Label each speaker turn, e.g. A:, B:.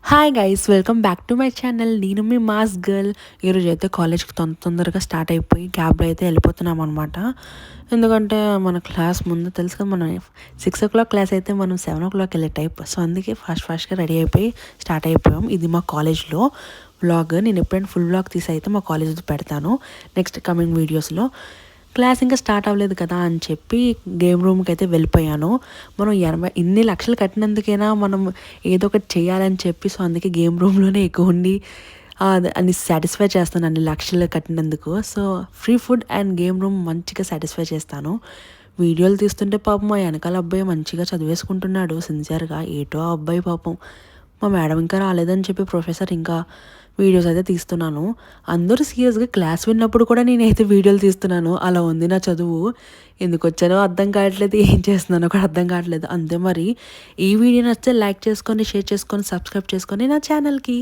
A: Hi guys, welcome back to my channel. నేను మీ mass girl. ఈరోజు అయితే కాలేజ్కి తొందరగా స్టార్ట్ అయిపోయి క్యాబ్లో అయితే వెళ్ళిపోతున్నాం అనమాట. ఎందుకంటే మన క్లాస్ ముందు తెలుసు కదా, మనం 6 o'clock క్లాస్ అయితే మనం 7 o'clock వెళ్ళే టైప్. సో అందుకే ఫాస్ట్గా రెడీ అయిపోయి స్టార్ట్ అయిపోయాం. ఇది మా కాలేజ్లో వ్లాగ్. నేను ఎప్పుడైనా ఫుల్ వ్లాగ్ తీసి అయితే మా కాలేజ్లో పెడతాను నెక్స్ట్ కమింగ్ వీడియోస్లో. క్లాస్ ఇంకా స్టార్ట్ అవ్వలేదు కదా అని చెప్పి గేమ్ రూమ్కి అయితే వెళ్ళిపోయాను. మనం ఇన్ని లక్షలు కట్టినందుకైనా మనం ఏదో ఒకటి చేయాలని చెప్పి, సో అందుకే గేమ్ రూమ్లోనే ఎక్కువ ఉండి అన్ని సాటిస్ఫై చేస్తాను అన్ని లక్షలు కట్టినందుకు. So free food and game room మంచిగా సాటిస్ఫై చేస్తాను. వీడియోలు తీస్తుంటే పాపం మా వెనకాల అబ్బాయి మంచిగా చదివేసుకుంటున్నాడు సిన్సియర్గా. ఏటో ఆ అబ్బాయి పాపం, మా మేడం ఇంకా రాలేదని చెప్పి ప్రొఫెసర్ ఇంకా వీడియోస్ అయితే తీస్తున్నాను. అందరూ సీరియస్గా క్లాస్ విన్నప్పుడు కూడా నేనైతే వీడియోలు తీస్తున్నాను. అలా ఉంది నా చదువు. ఎందుకు వచ్చానో అర్థం కావట్లేదు, ఏం చేస్తున్నానో కూడా అర్థం కావట్లేదు. అంతే మరి. ఈ వీడియో నచ్చితే లైక్ చేసుకొని, షేర్ చేసుకొని, సబ్స్క్రైబ్ చేసుకొని నా ఛానల్కి.